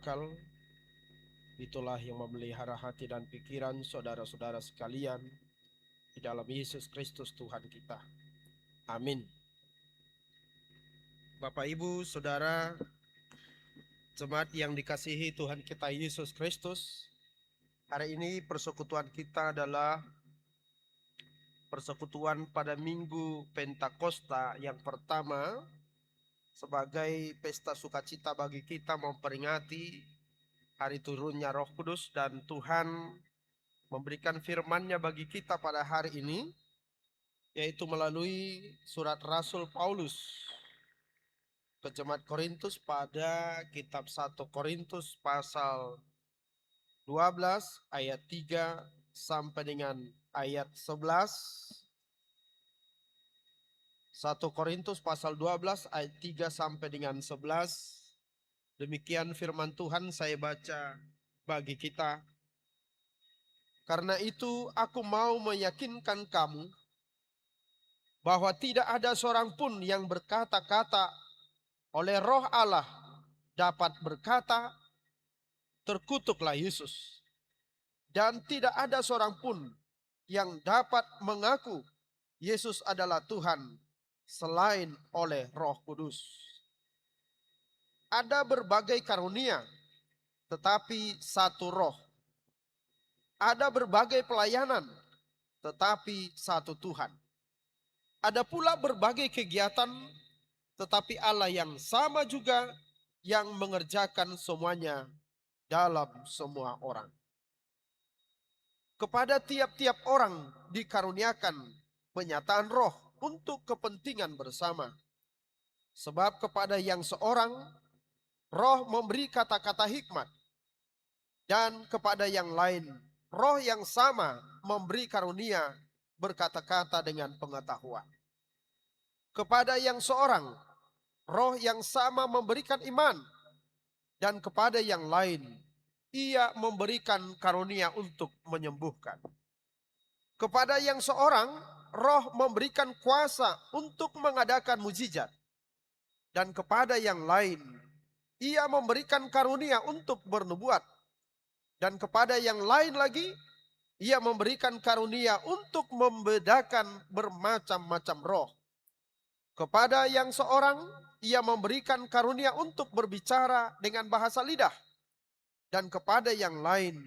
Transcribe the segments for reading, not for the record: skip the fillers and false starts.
akal. Itulah yang memelihara hati dan pikiran saudara-saudara sekalian di dalam Yesus Kristus Tuhan kita. Amin. Bapak, Ibu, Saudara, jemaat yang dikasihi Tuhan kita Yesus Kristus, hari ini persekutuan kita adalah persekutuan pada Minggu Pentakosta yang pertama sebagai pesta sukacita bagi kita memperingati hari turunnya Roh Kudus, dan Tuhan memberikan firman-Nya bagi kita pada hari ini, yaitu melalui surat Rasul Paulus ke jemaat Korintus pada kitab 1 Korintus pasal 12 ayat 3 sampai dengan ayat 11. 1 Korintus pasal 12 ayat 3 sampai dengan 11. Demikian firman Tuhan, saya baca bagi kita. Karena itu aku mau meyakinkan kamu bahwa tidak ada seorang pun yang berkata-kata oleh Roh Allah dapat berkata, terkutuklah Yesus. Dan tidak ada seorang pun yang dapat mengaku Yesus adalah Tuhan selain oleh Roh Kudus. Ada berbagai karunia, tetapi satu Roh. Ada berbagai pelayanan, tetapi satu Tuhan. Ada pula berbagai kegiatan, tetapi Allah yang sama juga yang mengerjakan semuanya dalam semua orang. Kepada tiap-tiap orang dikaruniakan penyataan Roh untuk kepentingan bersama. Sebab kepada yang seorang, Roh memberi kata-kata hikmat, dan kepada yang lain, Roh yang sama memberi karunia berkata-kata dengan pengetahuan. Kepada yang seorang, Roh yang sama memberikan iman, dan kepada yang lain, Ia memberikan karunia untuk menyembuhkan. Kepada yang seorang, Roh memberikan kuasa untuk mengadakan mukjizat, dan kepada yang lain, Ia memberikan karunia untuk bernubuat, dan kepada yang lain lagi, Ia memberikan karunia untuk membedakan bermacam-macam roh. Kepada yang seorang, Ia memberikan karunia untuk berbicara dengan bahasa lidah, dan kepada yang lain,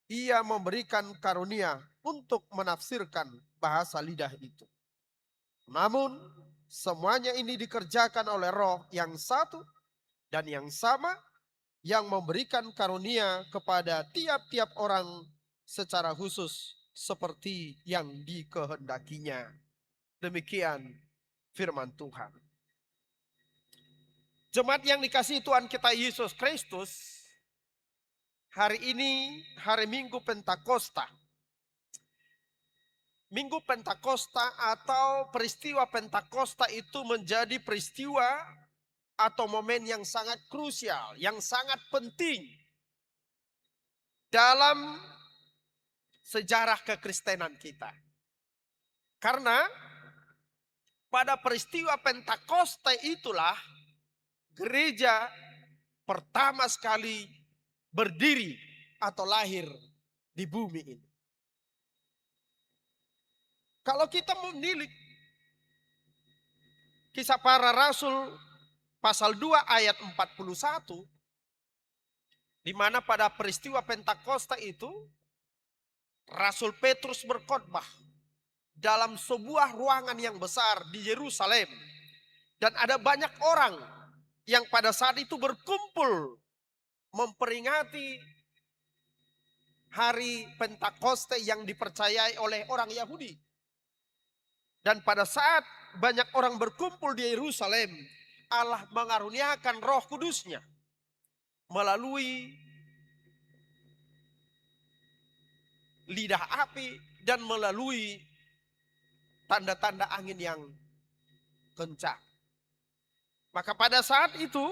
Ia memberikan karunia untuk menafsirkan bahasa lidah itu. Namun, semuanya ini dikerjakan oleh Roh yang satu dan yang sama, yang memberikan karunia kepada tiap-tiap orang secara khusus seperti yang dikehendakinya. Demikian firman Tuhan. Jemaat yang dikasihi Tuhan kita Yesus Kristus, hari ini hari Minggu Pentakosta. Minggu Pentakosta atau peristiwa Pentakosta itu menjadi peristiwa atau momen yang sangat krusial, yang sangat penting dalam sejarah kekristenan kita. Karena pada peristiwa Pentakosta itulah gereja pertama sekali berdiri atau lahir di bumi ini. Kalau kita menilik Kisah Para Rasul pasal 2 ayat 41, di mana pada peristiwa Pentakosta itu Rasul Petrus berkhotbah dalam sebuah ruangan yang besar di Yerusalem, dan ada banyak orang yang pada saat itu berkumpul memperingati hari Pentakosta yang dipercayai oleh orang Yahudi. Dan pada saat banyak orang berkumpul di Yerusalem, Allah mengaruniakan Roh Kudus-Nya melalui lidah api dan melalui tanda-tanda angin yang kencang. Maka pada saat itu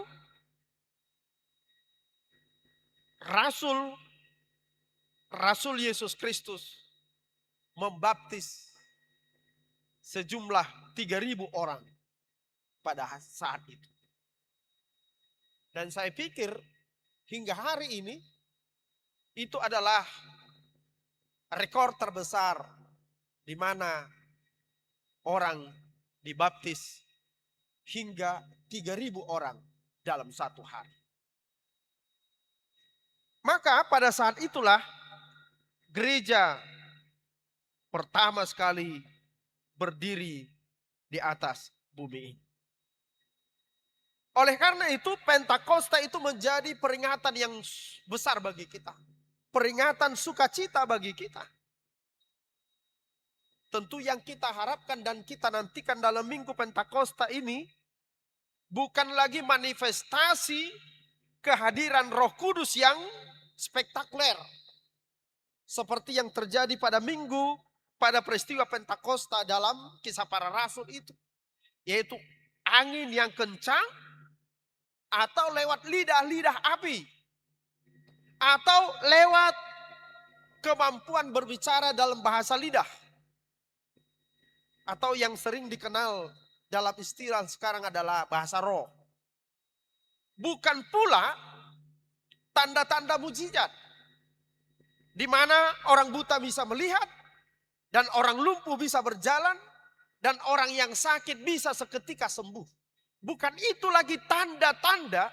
Rasul Yesus Kristus membaptis sejumlah 3.000 orang pada saat itu. Dan saya pikir hingga hari ini itu adalah rekor terbesar di mana orang dibaptis hingga 3.000 orang dalam satu hari. Maka pada saat itulah gereja pertama sekali berdiri di atas bumi ini. Oleh karena itu Pentakosta itu menjadi peringatan yang besar bagi kita. Peringatan sukacita bagi kita. Tentu yang kita harapkan dan kita nantikan dalam Minggu Pentakosta ini bukan lagi manifestasi kehadiran Roh Kudus yang spektakuler. Seperti yang terjadi pada pada peristiwa Pentakosta dalam Kisah Para Rasul itu. Yaitu angin yang kencang atau lewat lidah-lidah api. Atau lewat kemampuan berbicara dalam bahasa lidah. Atau yang sering dikenal dalam istilah sekarang adalah bahasa roh. Bukan pula tanda-tanda mujizat. Di mana orang buta bisa melihat. Dan orang lumpuh bisa berjalan. Dan orang yang sakit bisa seketika sembuh. Bukan itu lagi tanda-tanda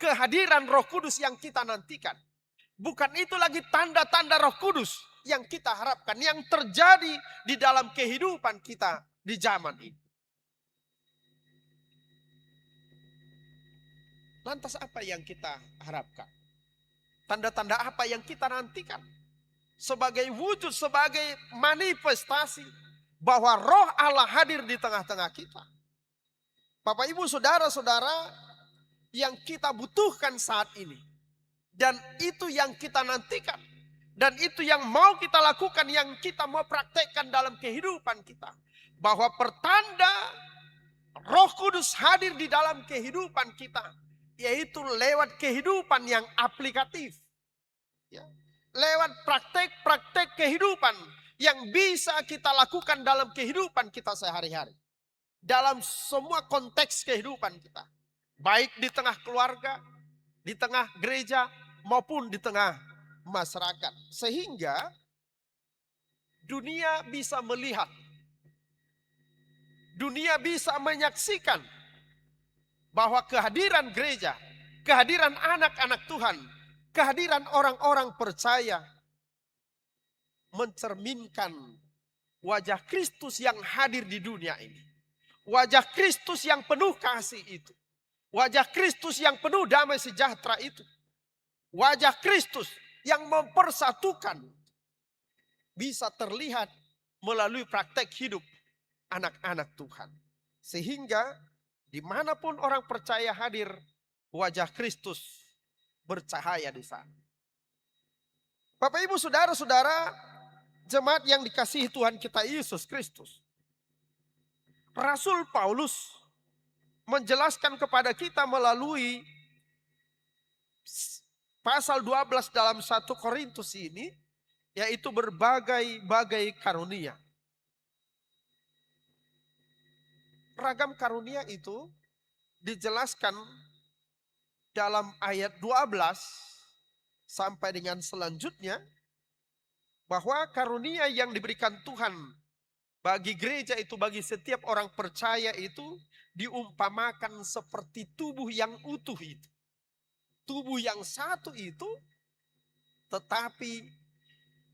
kehadiran Roh Kudus yang kita nantikan. Bukan itu lagi tanda-tanda Roh Kudus yang kita harapkan. Yang terjadi di dalam kehidupan kita di zaman ini. Lantas apa yang kita harapkan? Tanda-tanda apa yang kita nantikan? Sebagai wujud, sebagai manifestasi bahwa Roh Allah hadir di tengah-tengah kita. Bapak, Ibu, Saudara-saudara yang kita butuhkan saat ini. Dan itu yang kita nantikan. Dan itu yang mau kita lakukan, yang kita mau praktekkan dalam kehidupan kita. Bahwa pertanda Roh Kudus hadir di dalam kehidupan kita. Yaitu lewat kehidupan yang aplikatif. Ya. Lewat praktek-praktek kehidupan yang bisa kita lakukan dalam kehidupan kita sehari-hari. Dalam semua konteks kehidupan kita. Baik di tengah keluarga, di tengah gereja, maupun di tengah masyarakat. Sehingga dunia bisa melihat. Dunia bisa menyaksikan bahwa kehadiran gereja, kehadiran anak-anak Tuhan, kehadiran orang-orang percaya mencerminkan wajah Kristus yang hadir di dunia ini. Wajah Kristus yang penuh kasih itu. Wajah Kristus yang penuh damai sejahtera itu. Wajah Kristus yang mempersatukan. Bisa terlihat melalui praktek hidup anak-anak Tuhan. Sehingga dimanapun orang percaya hadir, wajah Kristus bercahaya di sana. Bapak, Ibu, Saudara-saudara, jemaat yang dikasihi Tuhan kita Yesus Kristus. Rasul Paulus menjelaskan kepada kita melalui pasal 12 dalam 1 Korintus ini, yaitu berbagai-bagai karunia. Ragam karunia itu dijelaskan dalam ayat 12 sampai dengan selanjutnya, bahwa karunia yang diberikan Tuhan bagi gereja itu, bagi setiap orang percaya itu diumpamakan seperti tubuh yang utuh itu. Tubuh yang satu itu tetapi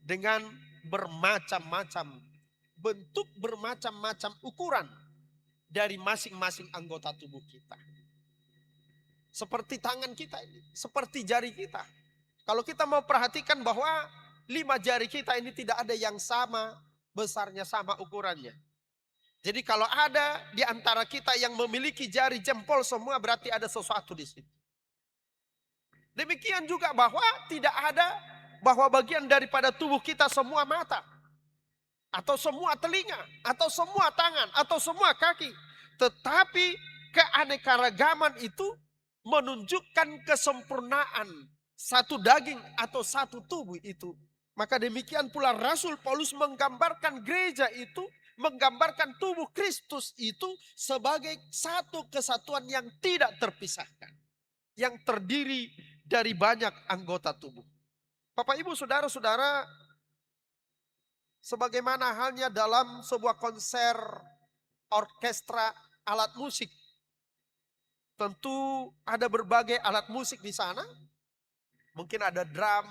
dengan bermacam-macam bentuk, bermacam-macam ukuran dari masing-masing anggota tubuh kita. Seperti tangan kita ini, seperti jari kita. Kalau kita mau perhatikan bahwa 5 jari kita ini tidak ada yang sama besarnya, sama ukurannya. Jadi kalau ada di antara kita yang memiliki jari jempol semua, berarti ada sesuatu di situ. Demikian juga bahwa tidak ada bahwa bagian daripada tubuh kita semua mata, atau semua telinga, atau semua tangan, atau semua kaki. Tetapi keanekaragaman itu menunjukkan kesempurnaan satu daging atau satu tubuh itu. Maka demikian pula Rasul Paulus menggambarkan gereja itu, menggambarkan tubuh Kristus itu sebagai satu kesatuan yang tidak terpisahkan. Yang terdiri dari banyak anggota tubuh. Bapak Ibu Saudara-saudara, sebagaimana halnya dalam sebuah konser orkestra alat musik, tentu ada berbagai alat musik di sana. Mungkin ada drum,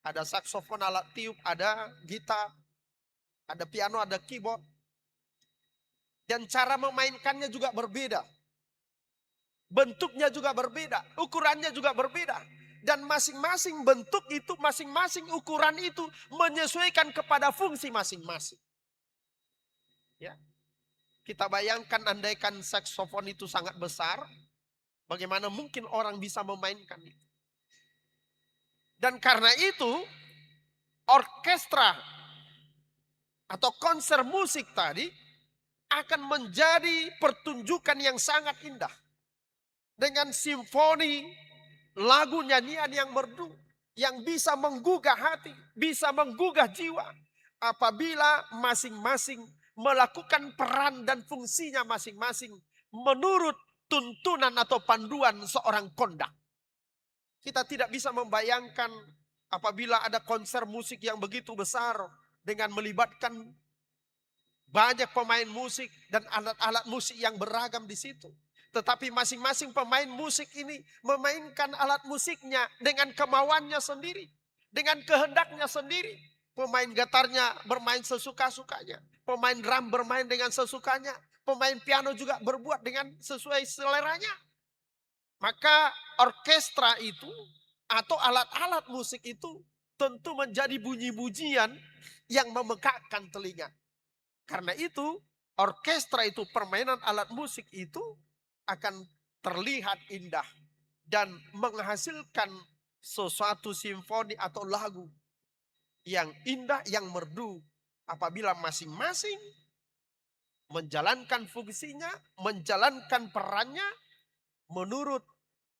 ada saksofon, alat tiup, ada gitar, ada piano, ada keyboard. Dan cara memainkannya juga berbeda. Bentuknya juga berbeda, ukurannya juga berbeda. Dan masing-masing bentuk itu, masing-masing ukuran itu menyesuaikan kepada fungsi masing-masing. Ya. Kita bayangkan andaikan saksofon itu sangat besar, bagaimana mungkin orang bisa memainkan itu. Dan karena itu, orkestra atau konser musik tadi akan menjadi pertunjukan yang sangat indah. Dengan simfoni, lagu nyanyian yang merdu, yang bisa menggugah hati, bisa menggugah jiwa. Apabila masing-masing melakukan peran dan fungsinya masing-masing menurut tuntunan atau panduan seorang kondak. Kita tidak bisa membayangkan apabila ada konser musik yang begitu besar dengan melibatkan banyak pemain musik dan alat-alat musik yang beragam di situ. Tetapi masing-masing pemain musik ini memainkan alat musiknya dengan kemauannya sendiri. Dengan kehendaknya sendiri. Pemain gitarnya bermain sesuka-sukanya. Pemain drum bermain dengan sesukanya. Pemain piano juga berbuat dengan sesuai seleranya. Maka orkestra itu atau alat-alat musik itu tentu menjadi bunyi-bunyian yang memekakkan telinga. Karena itu orkestra itu, permainan alat musik itu akan terlihat indah dan menghasilkan sesuatu simfoni atau lagu yang indah, yang merdu apabila masing-masing menjalankan fungsinya, menjalankan perannya menurut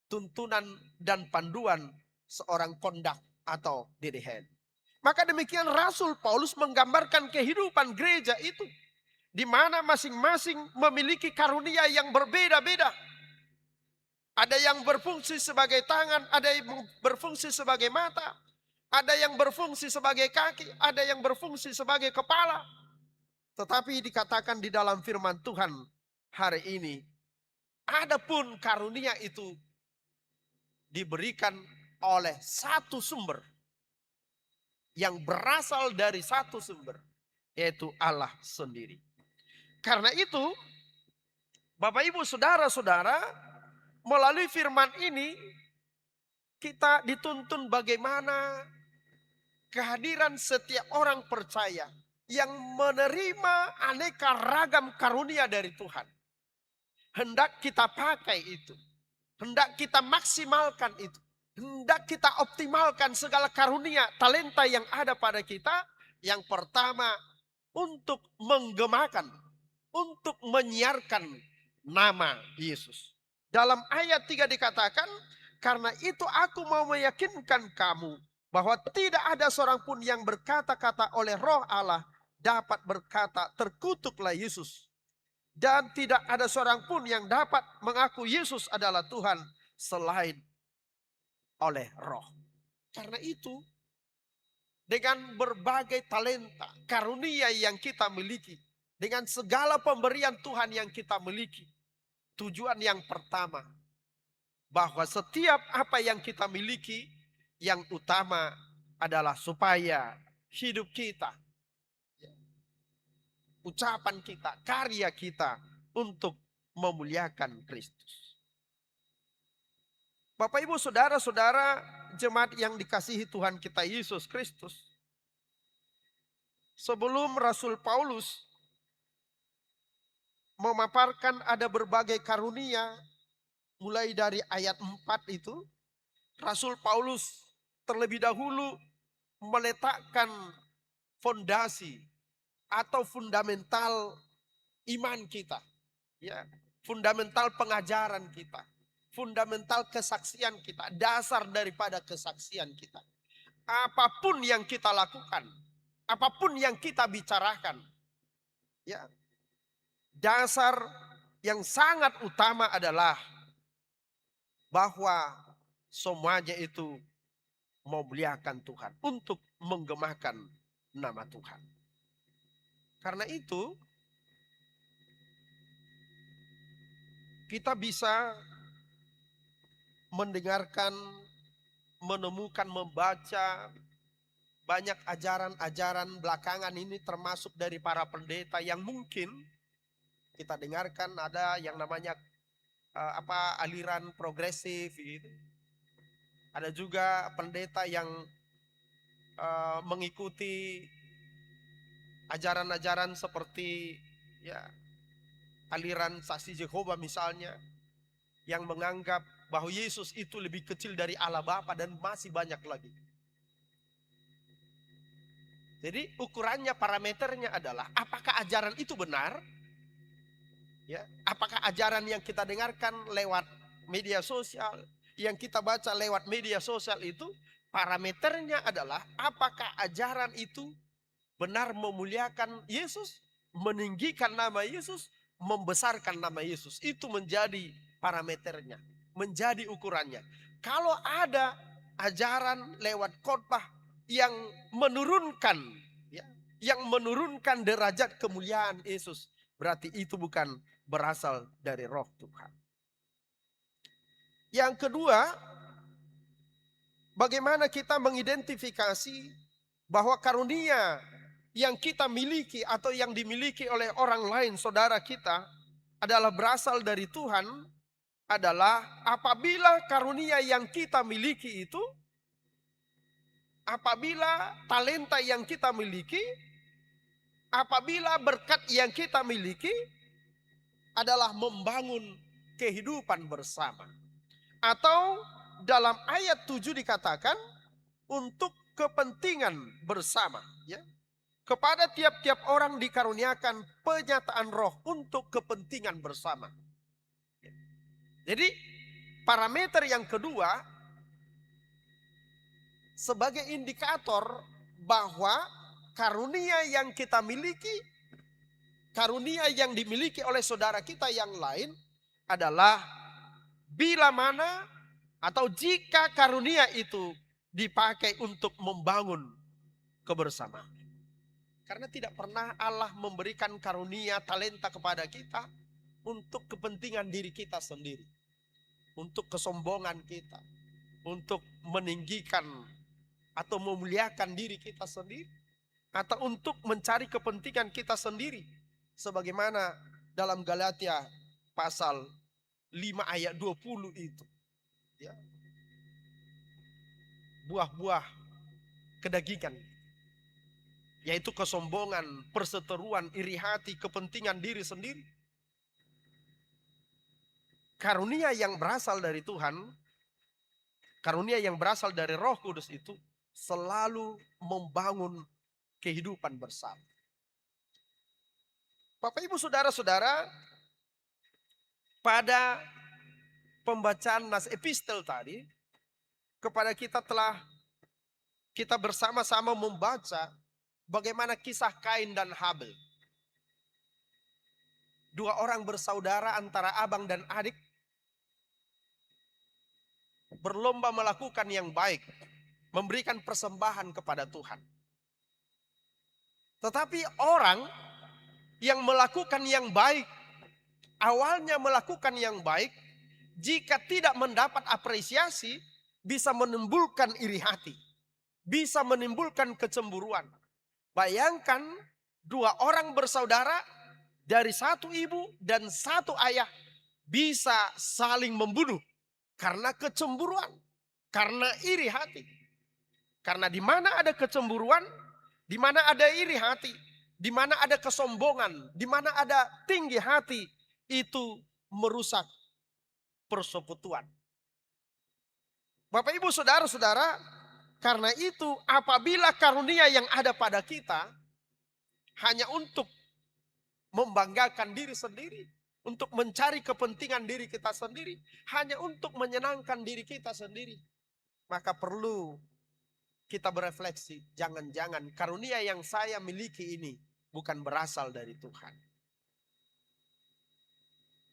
tuntunan dan panduan seorang kondak atau dirigen. Maka demikian Rasul Paulus menggambarkan kehidupan gereja itu, di mana masing-masing memiliki karunia yang berbeda-beda. Ada yang berfungsi sebagai tangan, ada yang berfungsi sebagai mata, ada yang berfungsi sebagai kaki, ada yang berfungsi sebagai kepala. Tetapi dikatakan di dalam firman Tuhan hari ini, adapun karunia itu diberikan oleh satu sumber, yang berasal dari satu sumber, yaitu Allah sendiri. Karena itu, Bapak Ibu Saudara-saudara, melalui firman ini kita dituntun bagaimana kehadiran setiap orang percaya yang menerima aneka ragam karunia dari Tuhan. Hendak kita pakai itu, hendak kita maksimalkan itu, hendak kita optimalkan segala karunia, talenta yang ada pada kita. Yang pertama, untuk menggemakan, untuk menyiarkan nama Yesus. Dalam ayat 3 dikatakan, karena itu aku mau meyakinkan kamu bahwa tidak ada seorang pun yang berkata-kata oleh Roh Allah dapat berkata terkutuklah Yesus. Dan tidak ada seorang pun yang dapat mengaku Yesus adalah Tuhan selain oleh Roh. Karena itu, dengan berbagai talenta, karunia yang kita miliki, dengan segala pemberian Tuhan yang kita miliki, tujuan yang pertama, bahwa setiap apa yang kita miliki, yang utama adalah supaya hidup kita, ucapan kita, karya kita untuk memuliakan Kristus. Bapak Ibu Saudara-saudara jemaat yang dikasihi Tuhan kita Yesus Kristus, sebelum Rasul Paulus memaparkan ada berbagai karunia, mulai dari ayat 4 itu, Rasul Paulus terlebih dahulu meletakkan fondasi atau fundamental iman kita, ya, fundamental pengajaran kita, fundamental kesaksian kita, dasar daripada kesaksian kita. Apapun yang kita lakukan, apapun yang kita bicarakan, ya, dasar yang sangat utama adalah bahwa semuanya itu memuliakan Tuhan, untuk menggemakan nama Tuhan. Karena itu, kita bisa mendengarkan, menemukan, membaca banyak ajaran-ajaran belakangan ini, termasuk dari para pendeta yang mungkin kita dengarkan ada yang namanya aliran progresif gitu. Ada juga pendeta yang mengikuti ajaran-ajaran seperti ya aliran saksi Yehova misalnya, yang menganggap bahwa Yesus itu lebih kecil dari Allah Bapa dan masih banyak lagi. Jadi ukurannya, parameternya adalah apakah ajaran itu benar? Ya, apakah ajaran yang kita dengarkan lewat media sosial, yang kita baca lewat media sosial itu, parameternya adalah apakah ajaran itu benar memuliakan Yesus, meninggikan nama Yesus, membesarkan nama Yesus. Itu menjadi parameternya, menjadi ukurannya. Kalau ada ajaran lewat khotbah yang menurunkan, ya, yang menurunkan derajat kemuliaan Yesus, berarti itu bukan berasal dari Roh Tuhan. Yang kedua, bagaimana kita mengidentifikasi bahwa karunia yang kita miliki atau yang dimiliki oleh orang lain, saudara kita, adalah berasal dari Tuhan, adalah apabila karunia yang kita miliki itu, apabila talenta yang kita miliki, apabila berkat yang kita miliki adalah membangun kehidupan bersama. Atau dalam ayat 7 dikatakan untuk kepentingan bersama, ya. Kepada tiap-tiap orang dikaruniakan penyataan roh untuk kepentingan bersama. Jadi parameter yang kedua sebagai indikator bahwa karunia yang kita miliki, karunia yang dimiliki oleh saudara kita yang lain adalah bila mana atau jika karunia itu dipakai untuk membangun kebersamaan. Karena tidak pernah Allah memberikan karunia talenta kepada kita untuk kepentingan diri kita sendiri, untuk kesombongan kita, untuk meninggikan atau memuliakan diri kita sendiri, atau untuk mencari kepentingan kita sendiri. Sebagaimana dalam Galatia pasal 5 ayat 20 itu, ya, buah-buah kedagingan, yaitu kesombongan, perseteruan, iri hati, kepentingan diri sendiri. Karunia yang berasal dari Tuhan, karunia yang berasal dari Roh Kudus itu selalu membangun kehidupan bersama. Bapak Ibu Saudara-saudara, pada pembacaan nas epistel tadi, kepada kita bersama-sama membaca bagaimana kisah Kain dan Habel. Dua orang bersaudara antara abang dan adik berlomba melakukan yang baik, memberikan persembahan kepada Tuhan. Tetapi orang yang melakukan yang baik, awalnya melakukan yang baik, jika tidak mendapat apresiasi, bisa menimbulkan iri hati, bisa menimbulkan kecemburuan. Bayangkan dua orang bersaudara dari satu ibu dan satu ayah bisa saling membunuh karena kecemburuan, karena iri hati. Karena di mana ada kecemburuan, di mana ada iri hati, di mana ada kesombongan, di mana ada tinggi hati, itu merusak persekutuan. Bapak Ibu Saudara-saudara, karena itu apabila karunia yang ada pada kita hanya untuk membanggakan diri sendiri, untuk mencari kepentingan diri kita sendiri, hanya untuk menyenangkan diri kita sendiri, maka perlu kita berefleksi, jangan-jangan karunia yang saya miliki ini bukan berasal dari Tuhan.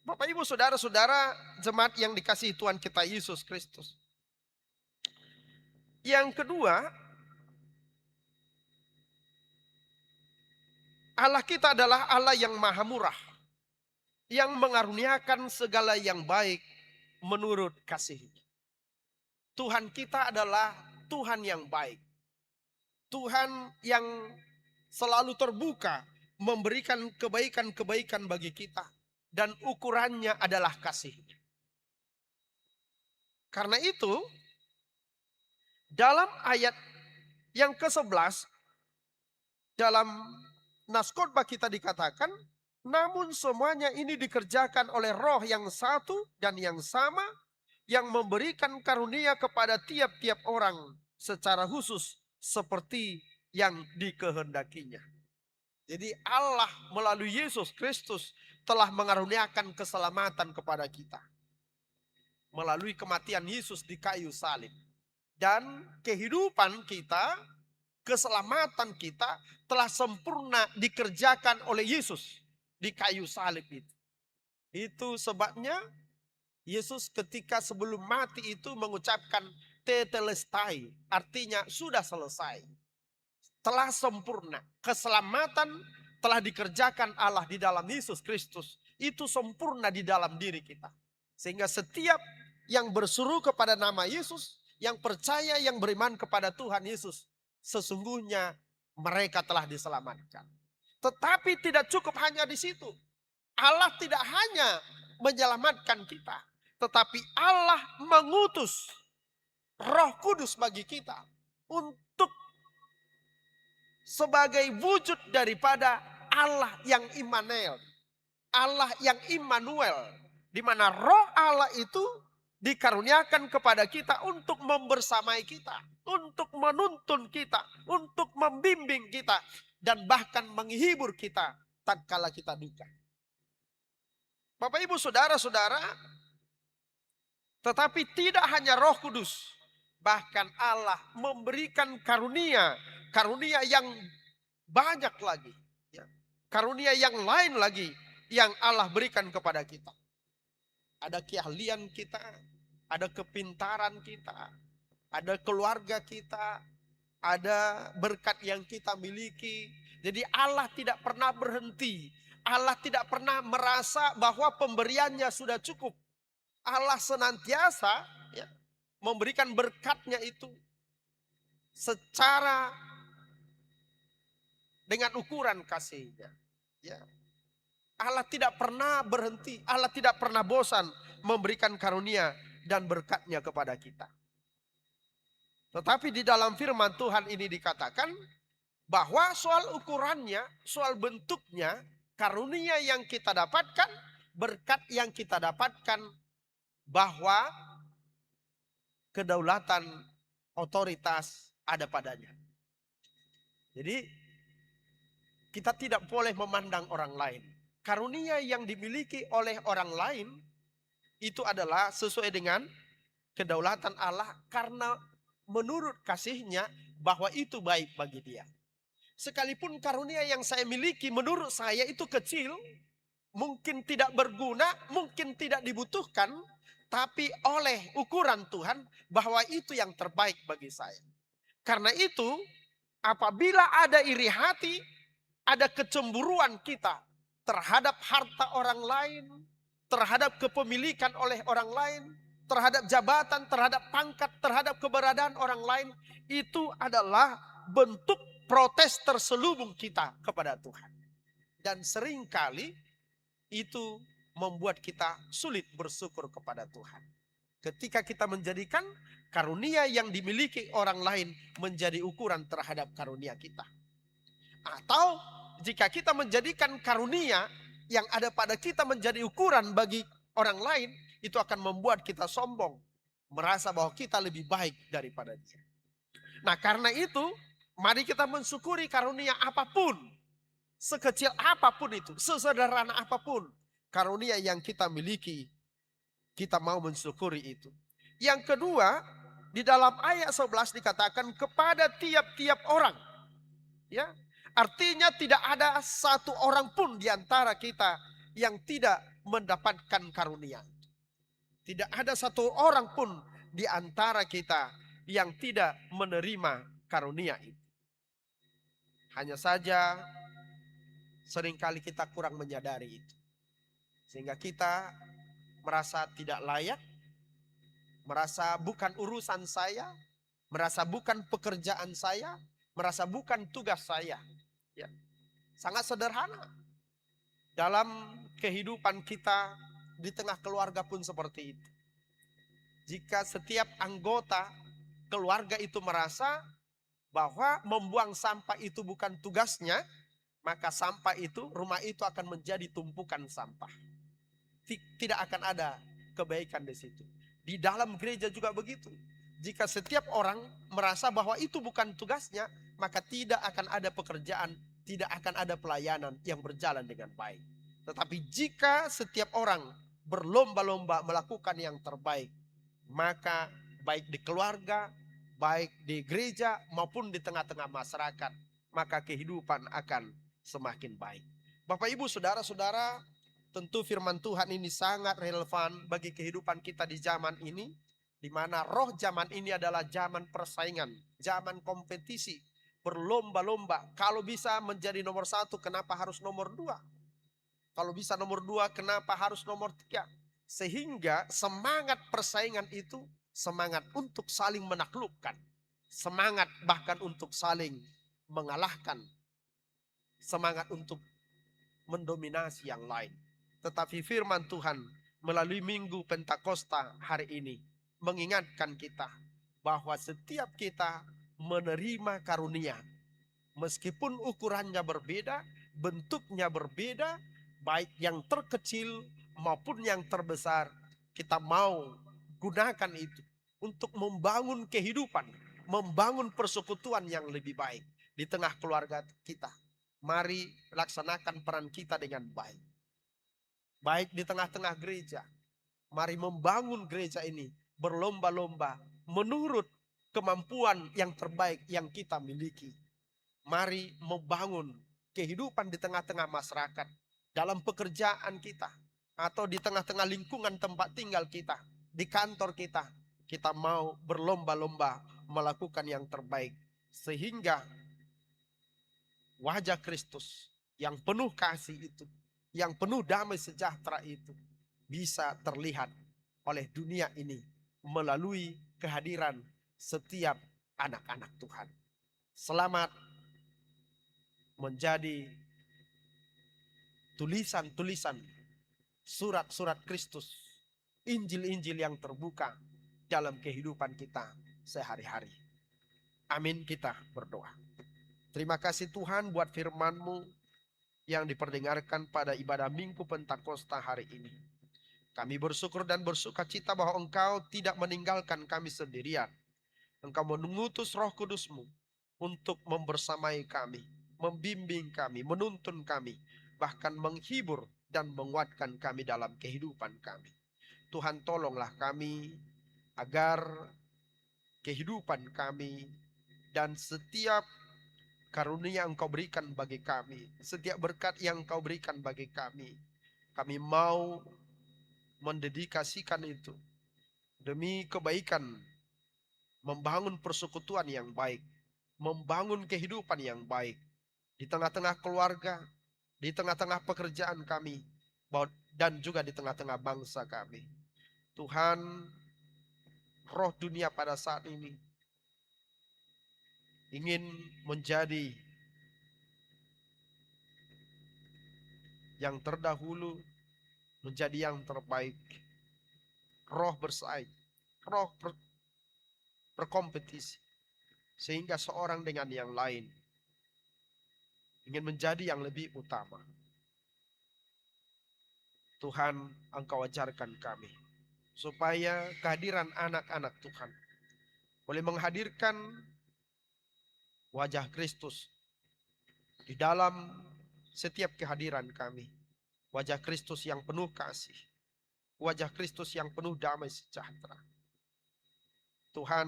Bapak Ibu Saudara-saudara, jemaat yang dikasihi Tuhan kita Yesus Kristus, Yang kedua, Allah kita adalah Allah yang maha murah, yang mengaruniakan segala yang baik menurut kasih-Nya. Tuhan kita adalah Tuhan yang baik. Tuhan yang selalu terbuka memberikan kebaikan-kebaikan bagi kita. Dan ukurannya adalah kasih-Nya. Karena itu, dalam ayat yang ke-11, dalam nas khotbah kita dikatakan, namun semuanya ini dikerjakan oleh Roh yang satu dan yang sama, yang memberikan karunia kepada tiap-tiap orang secara khusus seperti yang dikehendakinya. Jadi Allah melalui Yesus Kristus telah mengaruniakan keselamatan kepada kita melalui kematian Yesus di kayu salib. Dan kehidupan kita, keselamatan kita telah sempurna dikerjakan oleh Yesus di kayu salib itu. Itu sebabnya Yesus ketika sebelum mati itu mengucapkan tetelestai, artinya sudah selesai. Telah sempurna. Keselamatan telah dikerjakan Allah di dalam Yesus Kristus. Itu sempurna di dalam diri kita. Sehingga setiap yang berseru kepada nama Yesus, yang percaya, yang beriman kepada Tuhan Yesus, sesungguhnya mereka telah diselamatkan. Tetapi tidak cukup hanya di situ. Allah tidak hanya menyelamatkan kita, tetapi Allah mengutus Roh Kudus bagi kita untuk sebagai wujud daripada Allah yang Immanuel, Allah yang Immanuel, di mana Roh Allah itu dikaruniakan kepada kita untuk membersamai kita, untuk menuntun kita, untuk membimbing kita, dan bahkan menghibur kita tatkala kita duka. Bapak Ibu Saudara-saudara, tetapi tidak hanya Roh Kudus, bahkan Allah memberikan karunia, karunia yang banyak lagi, ya. Karunia yang lain lagi yang Allah berikan kepada kita. Ada keahlian kita, ada kepintaran kita, ada keluarga kita, ada berkat yang kita miliki. Jadi Allah tidak pernah berhenti. Allah tidak pernah merasa bahwa pemberiannya sudah cukup. Allah senantiasa, ya, memberikan berkatnya itu secara dengan ukuran kasih-Nya. Ya. Allah tidak pernah berhenti, Allah tidak pernah bosan memberikan karunia dan berkatnya kepada kita. Tetapi di dalam firman Tuhan ini dikatakan bahwa soal ukurannya, soal bentuknya, karunia yang kita dapatkan, berkat yang kita dapatkan, bahwa kedaulatan, otoritas ada padanya. Jadi kita tidak boleh memandang orang lain. Karunia yang dimiliki oleh orang lain itu adalah sesuai dengan kedaulatan Allah karena menurut kasih-Nya bahwa itu baik bagi dia. Sekalipun karunia yang saya miliki menurut saya itu kecil, mungkin tidak berguna, mungkin tidak dibutuhkan, tapi oleh ukuran Tuhan bahwa itu yang terbaik bagi saya. Karena itu, apabila ada iri hati, ada kecemburuan kita terhadap harta orang lain, terhadap kepemilikan oleh orang lain, terhadap jabatan, terhadap pangkat, terhadap keberadaan orang lain, itu adalah bentuk protes terselubung kita kepada Tuhan. Dan seringkali itu membuat kita sulit bersyukur kepada Tuhan. Ketika kita menjadikan karunia yang dimiliki orang lain menjadi ukuran terhadap karunia kita. Atau jika kita menjadikan karunia yang ada pada kita menjadi ukuran bagi orang lain, itu akan membuat kita sombong. Merasa bahwa kita lebih baik daripada dia. Nah karena itu, mari kita mensyukuri karunia apapun. Sekecil apapun itu, sesederhana apapun. Karunia yang kita miliki, kita mau mensyukuri itu. Yang kedua, di dalam ayat 11 dikatakan kepada tiap-tiap orang. Ya, artinya tidak ada satu orang pun di antara kita yang tidak mendapatkan karunia. Tidak ada satu orang pun di antara kita yang tidak menerima karunia itu. Hanya saja seringkali kita kurang menyadari itu. Sehingga kita merasa tidak layak, merasa bukan urusan saya, merasa bukan pekerjaan saya, merasa bukan tugas saya. Ya. Sangat sederhana. Dalam kehidupan kita di tengah keluarga pun seperti itu. Jika setiap anggota keluarga itu merasa bahwa membuang sampah itu bukan tugasnya, maka sampah itu, rumah itu akan menjadi tumpukan sampah. Tidak akan ada kebaikan di situ. Di dalam gereja juga begitu. Jika setiap orang merasa bahwa itu bukan tugasnya, maka tidak akan ada pekerjaan, tidak akan ada pelayanan yang berjalan dengan baik. Tetapi jika setiap orang berlomba-lomba melakukan yang terbaik, maka baik di keluarga, baik di gereja maupun di tengah-tengah masyarakat, maka kehidupan akan semakin baik. Bapak, Ibu, saudara-saudara, tentu firman Tuhan ini sangat relevan bagi kehidupan kita di zaman ini, di mana roh zaman ini adalah zaman persaingan, zaman kompetisi, berlomba-lomba. Kalau bisa menjadi nomor 1, kenapa harus nomor 2? Kalau bisa nomor 2, kenapa harus nomor 3? Sehingga semangat persaingan itu semangat untuk saling menaklukkan, semangat bahkan untuk saling mengalahkan, semangat untuk mendominasi yang lain. Tetapi firman Tuhan melalui Minggu Pentakosta hari ini mengingatkan kita bahwa setiap kita menerima karunia. Meskipun ukurannya berbeda, bentuknya berbeda, baik yang terkecil maupun yang terbesar, kita mau gunakan itu untuk membangun kehidupan, membangun persekutuan yang lebih baik di tengah keluarga kita. Mari laksanakan peran kita dengan baik. Baik di tengah-tengah gereja, mari membangun gereja ini berlomba-lomba menurut kemampuan yang terbaik yang kita miliki. Mari membangun kehidupan di tengah-tengah masyarakat, dalam pekerjaan kita, atau di tengah-tengah lingkungan tempat tinggal kita, di kantor kita. Kita mau berlomba-lomba melakukan yang terbaik, sehingga wajah Kristus yang penuh kasih itu, yang penuh damai sejahtera itu, bisa terlihat oleh dunia ini melalui kehadiran setiap anak-anak Tuhan. Selamat menjadi tulisan-tulisan, surat-surat Kristus, Injil-Injil yang terbuka dalam kehidupan kita sehari-hari. Amin, kita berdoa. Terima kasih Tuhan buat firman-Mu yang diperdengarkan pada ibadah Minggu Pentakosta hari ini. Kami bersyukur dan bersuka cita bahwa Engkau tidak meninggalkan kami sendirian. Engkau mengutus Roh Kudus-Mu untuk membersamai kami, membimbing kami, menuntun kami, bahkan menghibur dan menguatkan kami dalam kehidupan kami. Tuhan, tolonglah kami agar kehidupan kami dan setiap karunia yang Engkau berikan bagi kami, setiap berkat yang Engkau berikan bagi kami mau mendedikasikan itu demi kebaikan, membangun persekutuan yang baik, membangun kehidupan yang baik di tengah-tengah keluarga, di tengah-tengah pekerjaan kami, dan juga di tengah-tengah bangsa kami. Tuhan, roh dunia pada saat ini ingin menjadi yang terdahulu, menjadi yang terbaik. Roh bersaing, roh berkompetisi, sehingga seorang dengan yang lain ingin menjadi yang lebih utama. Tuhan, Engkau ajarkan kami supaya kehadiran anak-anak Tuhan boleh menghadirkan wajah Kristus di dalam setiap kehadiran kami. Wajah Kristus yang penuh kasih, wajah Kristus yang penuh damai sejahtera. Tuhan,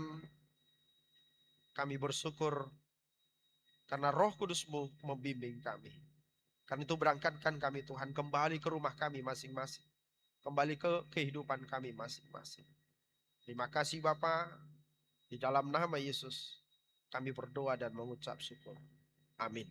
kami bersyukur karena Roh Kudus-Mu membimbing kami. Karena itu berangkatkan kami Tuhan kembali ke rumah kami masing-masing, kembali ke kehidupan kami masing-masing. Terima kasih Bapa. Di dalam nama Yesus kami berdoa dan mengucap syukur. Amin.